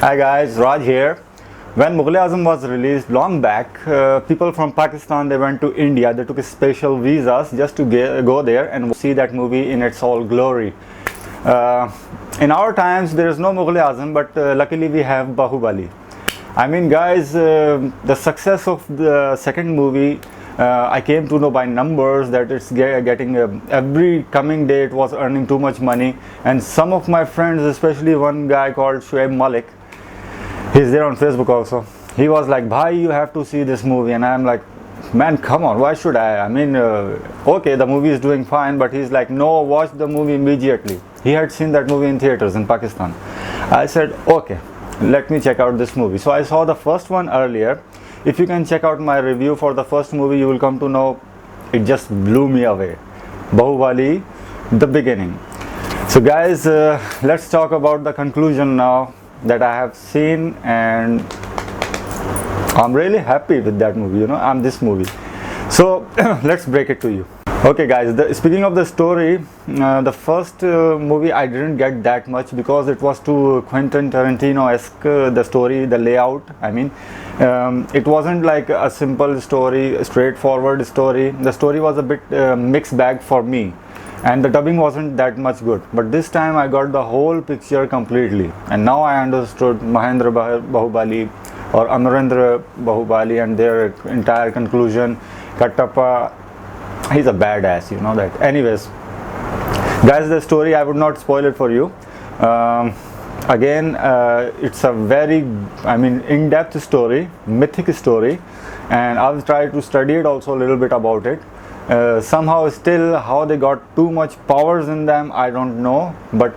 Hi guys, Raj here. When Mughal Azam was released long back, people from Pakistan they went to India. They took special visas just to go there and see that movie in its all glory. In our times, there is no Mughal Azam, but luckily we have Bahubali. I mean, guys, the success of the second movie, I came to know by numbers that it's getting every coming day it was earning too much money, and some of my friends, especially one guy called Shoaib Malik, he's there on Facebook also. He was like, "Bhai, you have to see this movie," and I'm like, "Man, come on, why should I? I mean, okay, the movie is doing fine," but he's like, "No, watch the movie immediately." He had seen that movie in theaters in Pakistan. I said, "Okay, let me check out this movie." So I saw the first one earlier. If you can check out my review for the first movie, you will come to know it just blew me away. Bahubali, the beginning. So guys, let's talk about the conclusion now that I have seen, and I'm really happy with that movie, I'm this movie. So let's break it to you. Okay guys, speaking of the story, the first movie I didn't get that much because it was too Quentin Tarantino-esque, the story, the layout. I mean, it wasn't like a simple story, straightforward story. The story was a bit mixed bag for me, and the dubbing wasn't that much good. But this time I got the whole picture completely, and now I understood Mahendra Bahubali or Amarendra Bahubali and their entire conclusion. Kattappa, he's a badass, you know that. Anyways, guys, the story I would not spoil it for you. Again, it's a very, in-depth story, mythic story, and I've tried to study it also a little bit about it. Somehow still how they got too much powers in them, I don't know, but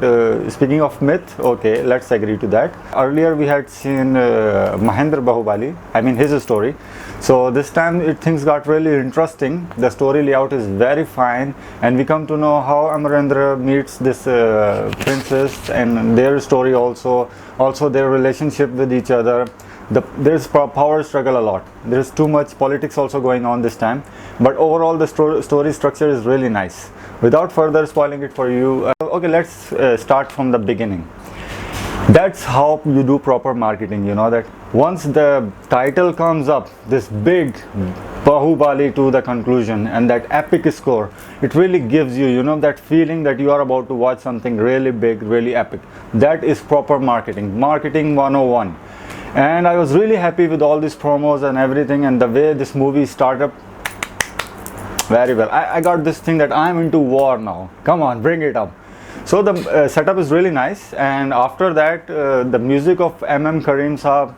speaking of myth, okay, let's agree to that. Earlier we had seen Mahendra Bahubali, his story. So this time things got really interesting. The story layout is very fine, and we come to know how Amarendra meets this princess and their story also their relationship with each other. There's power struggle a lot. There's too much politics also going on this time, but overall the story structure is really nice. Without further spoiling it for you, okay, let's start from the beginning. That's how you do proper marketing, that once the title comes up, this big Bahubali to the conclusion and that epic score, it really gives you, that feeling that you are about to watch something really big, really epic. That is proper marketing 101. And I was really happy with all these promos and everything, and the way this movie started very well. I got this thing that I'm into war now. Come on, bring it up. So the setup is really nice, and after that the music of Karim Saab,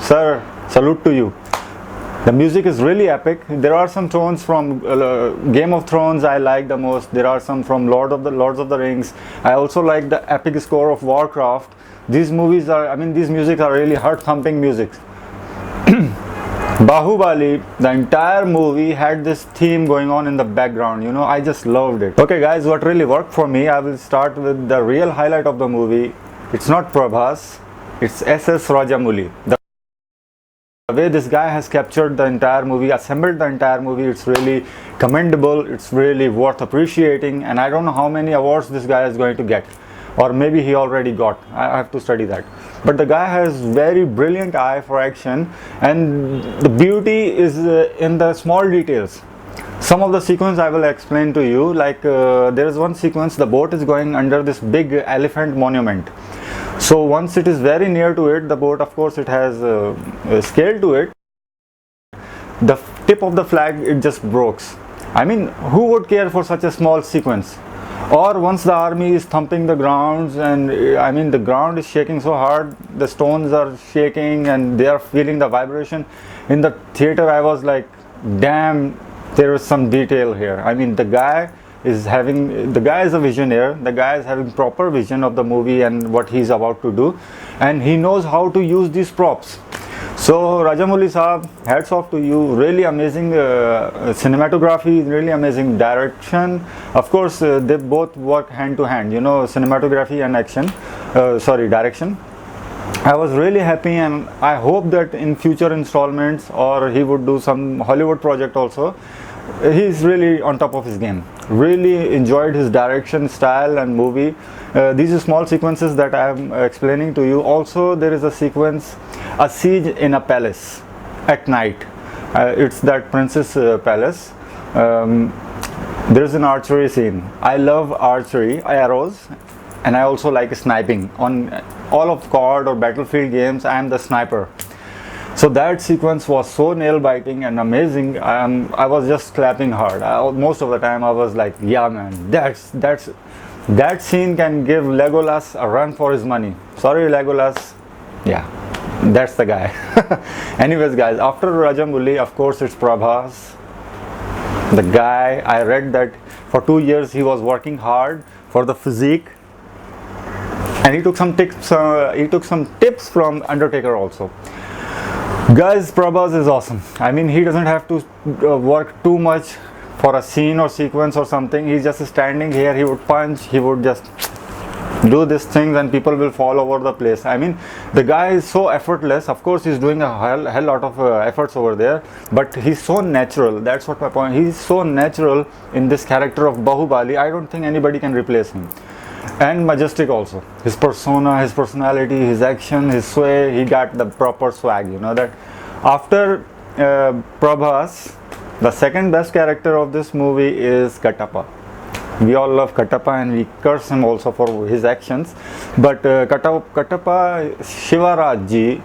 sir, salute to you. The music is really epic. There are some tones from Game of Thrones I like the most. There are some from Lords of the Rings. I also like the epic score of Warcraft. These movies are, these music are really heart-thumping music. Bahubali, the entire movie had this theme going on in the background, I just loved it. Okay guys, what really worked for me, I will start with the real highlight of the movie. It's not Prabhas, it's SS Rajamouli. The way this guy has captured the entire movie, assembled the entire movie, it's really commendable, it's really worth appreciating, and I don't know how many awards this guy is going to get. Or maybe he already got. I have to study that. But the guy has very brilliant eye for action, and the beauty is in the small details. Some of the sequence I will explain to you. Like there is one sequence, the boat is going under this big elephant monument. So once it is very near to it, the boat, of course, it has a scale to it. The tip of the flag, it just breaks. Who would care for such a small sequence? Or once the army is thumping the grounds, and the ground is shaking so hard, the stones are shaking and they are feeling the vibration. In the theater I was like, damn, there is some detail here. The guy is a visionary. The guy is having proper vision of the movie and what he's about to do, and he knows how to use these props. So Rajamouli Saab, hats off to you. Really amazing cinematography, really amazing direction. Of course, they both work hand to hand, cinematography and direction. I was really happy, and I hope that in future installments, or he would do some Hollywood project also, he's really on top of his game. Really enjoyed his direction, style and movie. These are small sequences that I am explaining to you. Also there is a sequence, a siege in a palace at night. It's that princess palace. There's an archery scene. I love archery, arrows, and I also like sniping. On all of COD or Battlefield games, I am the sniper. So that sequence was so nail-biting and amazing. I was just clapping hard. Most of the time I was like, yeah man, that scene can give Legolas a run for his money. Sorry Legolas, yeah, that's the guy. Anyways guys, after Rajamouli, of course it's Prabhas. The guy, I read that for 2 years he was working hard for the physique, and he took some tips from Undertaker also. Guys, Prabhas is awesome. I mean, he doesn't have to work too much for a scene or sequence or something. He's just standing here, he would punch, he would just do these things and people will fall over the place. I mean, the guy is so effortless. Of course he's doing a hell lot of efforts over there, but he's so natural. That's what my point. He's so natural in this character of Bahubali. I don't think anybody can replace him. And majestic also. His persona, his personality, his action, his sway, he got the proper swag, you know that. After Prabhas, the second best character of this movie is Kattappa. We all love Kattappa and we curse him also for his actions. But Kattappa, Shivaraj ji,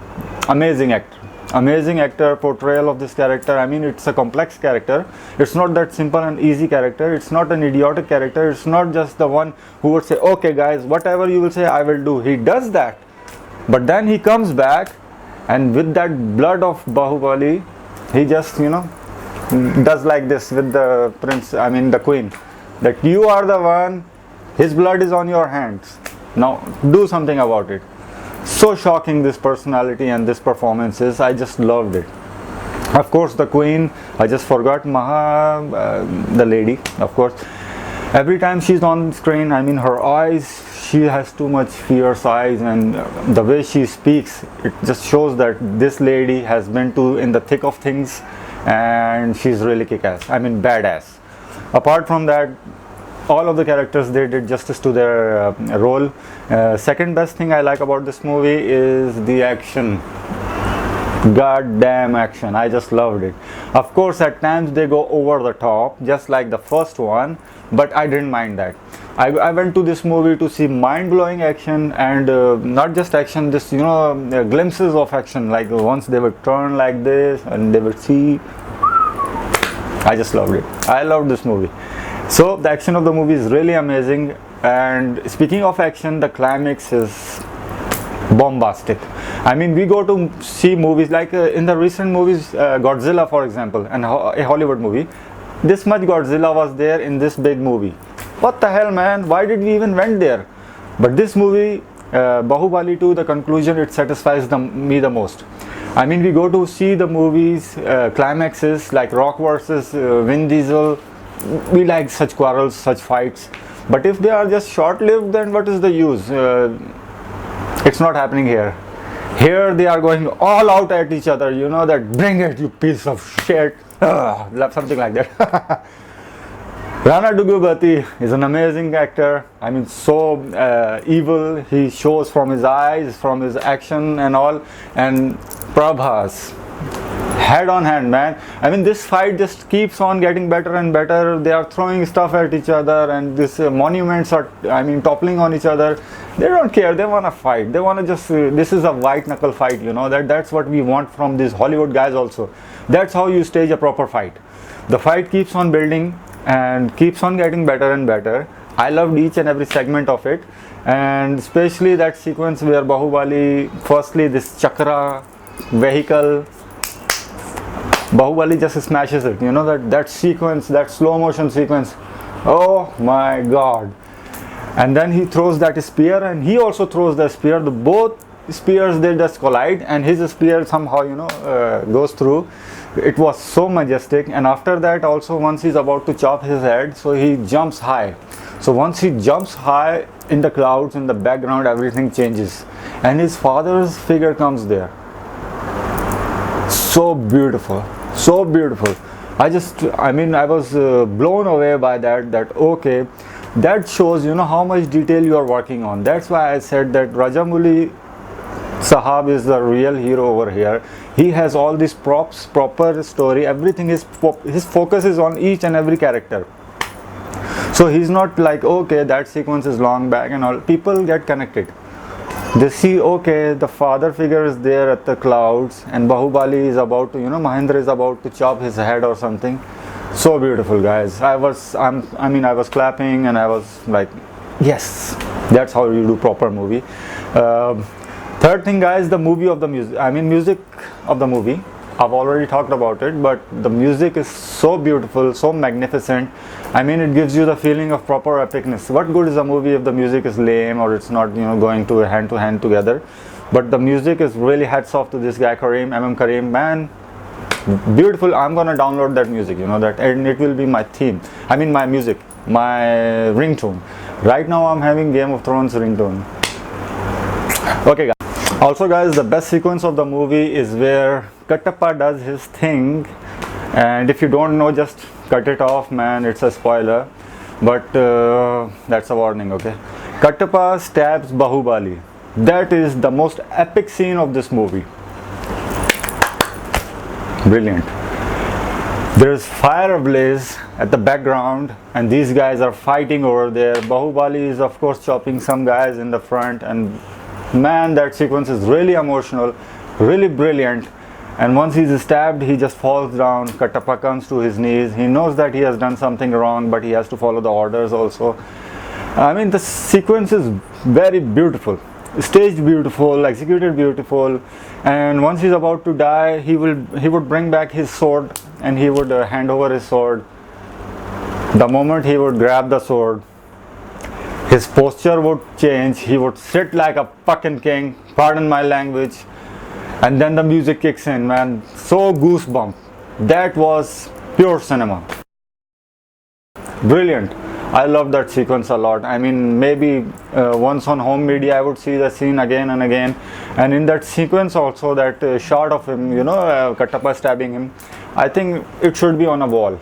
amazing actor. Amazing actor, portrayal of this character. I mean, it's a complex character. It's not that simple and easy character. It's not an idiotic character. It's not just the one who would say, okay guys, whatever you will say, I will do. He does that. But then he comes back and with that blood of Bahubali, he just, you know, does like this with the prince, I mean the queen. That you are the one, his blood is on your hands. Now do something about it. So shocking this personality and this performance is. I just loved it. Of course the queen, I just forgot the lady, of course. Every time she's on screen, I mean her eyes, she has too much fierce eyes, and the way she speaks, it just shows that this lady has been in the thick of things and she's really kick-ass, I mean badass. Apart from that, all of the characters, they did justice to their role. Second best thing I like about this movie is the action. Goddamn action, I just loved it. Of course at times they go over the top just like the first one, but I didn't mind that. I went to this movie to see mind-blowing action, and not just action, this, you know, glimpses of action, like once they would turn like this and they would see. I just loved it. I loved this movie. So the action of the movie is really amazing. And speaking of action, the climax is bombastic. I mean, we go to see movies like in the recent movies, Godzilla for example, and a Hollywood movie, this much Godzilla was there in this big movie. What the hell man, why did we even went there? But this movie, Bahubali 2, the conclusion, it satisfies me the most. I mean, we go to see the movies, climaxes like Rock versus Vin Diesel. We like such quarrels, such fights. But if they are just short-lived, then what is the use? It's not happening here. Here they are going all out at each other, you know, that bring it, you piece of shit. Something like that. Rana Daggubati is an amazing actor. I mean, so evil. He shows from his eyes, from his action and all. And Prabhas, head on hand, man. I mean, this fight just keeps on getting better and better. They are throwing stuff at each other, and these monuments are, I mean, toppling on each other. They don't care. They want to fight. They want to just. This is a white knuckle fight, you know. That's what we want from these Hollywood guys also. That's how you stage a proper fight. The fight keeps on building and keeps on getting better and better. I loved each and every segment of it, and especially that sequence where Bahubali, firstly this chakra vehicle, Bahubali just smashes it, you know, that sequence, that slow motion sequence, oh my god. And then he throws that spear and he also throws the spear. Both spears, they just collide and his spear somehow, you know, goes through. It was so majestic. And after that also, once he's about to chop his head, so he jumps high. So once he jumps high in the clouds, in the background, everything changes and his father's figure comes there. So beautiful, so beautiful. I was blown away by that okay, that shows, you know, how much detail you are working on. That's why I said that Rajamouli Sahab is the real hero over here. He has all these props, proper story, everything is his focus is on each and every character. So he's not like, okay, that sequence is long back and all. People get connected. They see, okay, the father figure is there at the clouds and Bahubali is about to, you know, Mahendra is about to chop his head or something. So beautiful, guys. I was clapping and I was like, yes, that's how you do proper movie. Third thing, guys, the movie of the music. Music of the movie. I've already talked about it, but the music is so beautiful, so magnificent. It gives you the feeling of proper epicness. What good is a movie if the music is lame or it's not, you know, going to hand together? But the music is really, hats off to this guy Kareem, man, beautiful. I'm gonna download that music, you know, that, and it will be my theme. My music, my ringtone. Right now I'm having Game of Thrones ringtone. Okay, guys. Also, guys, the best sequence of the movie is where Kattappa does his thing, and if you don't know, just cut it off, man. It's a spoiler, but that's a warning, okay? Kattappa stabs Bahubali. That is the most epic scene of this movie. Brilliant. There's fire ablaze at the background and these guys are fighting over there. Bahubali is of course chopping some guys in the front, and man, that sequence is really emotional, really brilliant. And once he's stabbed, he just falls down. Kattappa comes to his knees. He knows that he has done something wrong, but he has to follow the orders also. The sequence is very beautiful, staged beautiful, executed beautiful. And once he's about to die, he would bring back his sword and he would hand over his sword. The moment he would grab the sword, his posture would change. He would sit like a fucking king, pardon my language, and then the music kicks in, man. So goosebump. That was pure cinema. Brilliant. I love that sequence a lot. Maybe once on home media I would see the scene again and again. And in that sequence also, that shot of him, you know, Kattappa stabbing him, I think it should be on a wall.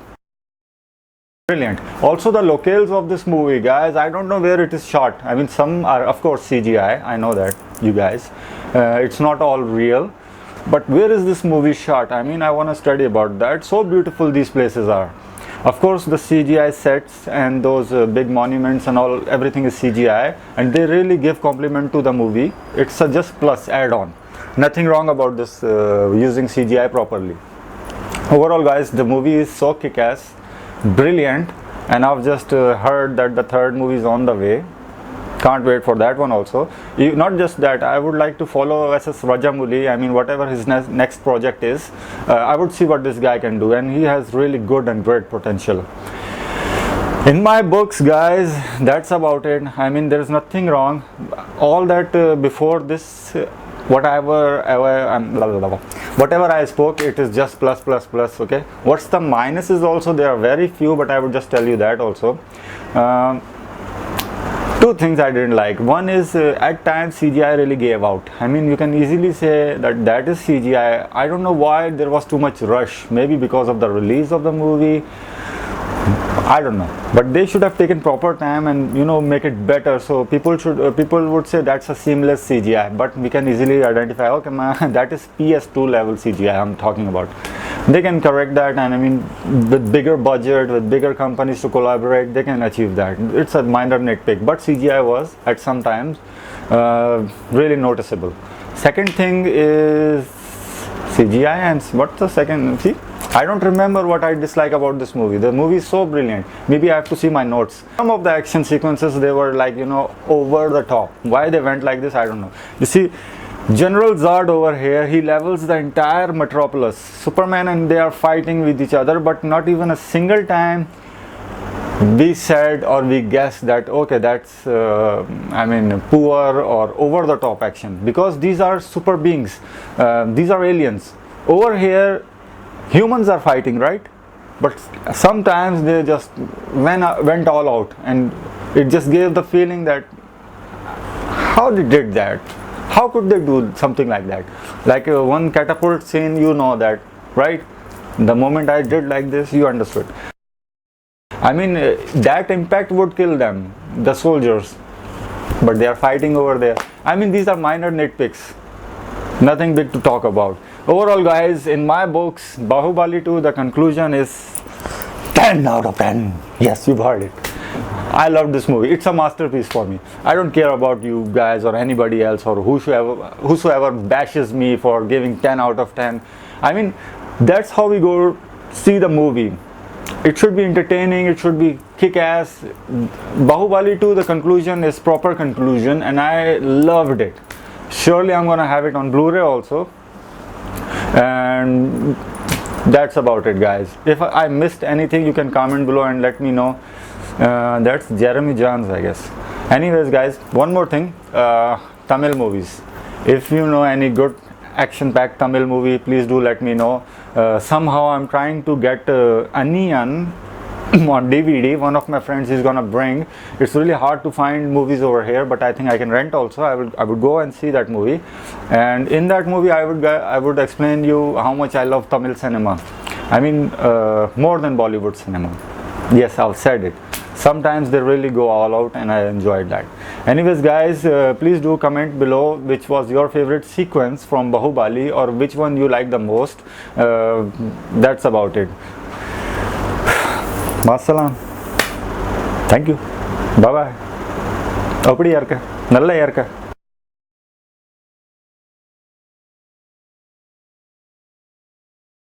Brilliant. Also the locales of this movie, guys, I don't know where it is shot. Some are of course CGI, I know that, you guys. It's not all real. But where is this movie shot? I want to study about that. So beautiful these places are. Of course the CGI sets and those big monuments and all, everything is CGI, and they really give compliment to the movie. It's a just plus add-on. Nothing wrong about this using CGI properly. Overall, guys, the movie is so kick-ass, brilliant, and I've just heard that the third movie is on the way. Can't wait for that one also. Not just that, I would like to follow SS Rajamouli. Whatever his next project is, I would see what this guy can do, and he has really good and great potential. In my books, guys, that's about it. There's nothing wrong. All that before this, whatever I spoke, it is just plus. Okay. What's the minuses also? There are very few, but I would just tell you that also. Two things I didn't like. One is at times CGI really gave out. You can easily say that is CGI. I don't know why there was too much rush. Maybe because of the release of the movie. I don't know. But they should have taken proper time and, you know, make it better. So people would say that's a seamless CGI. But we can easily identify, okay, man, that is PS2 level CGI I'm talking about. They can correct that, and with bigger budget, with bigger companies to collaborate, they can achieve that. It's a minor nitpick, but CGI was at some times really noticeable. Second thing is CGI, and what's the second? See, I don't remember what I dislike about this movie. The movie is so brilliant. Maybe I have to see my notes. Some of the action sequences, they were like, you know, over the top. Why they went like this, I don't know. You see, General Zod over here, he levels the entire metropolis. Superman and they are fighting with each other, but not even a single time we said or we guessed that, okay, that's poor or over the top action, because these are super beings, these are aliens. Over here humans are fighting, right? But sometimes they just went all out, and it just gave the feeling that how they did that. How could they do something like that? Like one catapult scene, you know that, right? The moment I did like this, you understood. I mean, that impact would kill them, the soldiers, but they are fighting over there. I mean, these are minor nitpicks, nothing big to talk about. Overall, guys, in my books, Bahubali 2, the conclusion is 10 out of 10. Yes, you've heard it. I love this movie. It's a masterpiece for me. I don't care about you guys or anybody else or whosoever bashes me for giving 10 out of 10. I mean, that's how we go see the movie. It should be entertaining, it should be kick-ass. Bahubali 2, the conclusion is proper conclusion, and I loved it. Surely I'm gonna have it on Blu-ray also. And that's about it, guys. If I missed anything, you can comment below and let me know. That's Jeremy Johns, I guess. Anyways, guys, one more thing. Tamil movies. If you know any good action-packed Tamil movie, please do let me know. Somehow I'm trying to get Aniyan on DVD. One of my friends is gonna bring. It's really hard to find movies over here, but I think I can rent also. I would go and see that movie, and in that movie I would explain you how much I love Tamil cinema. I mean, more than Bollywood cinema. Yes, I've said it. Sometimes they really go all out, and I enjoyed that. Anyways, guys, please do comment below which was your favorite sequence from Bahubali, or which one you like the most. That's about it. Masalam. Thank you. Bye bye. Opadi Arka. Nalla Arka.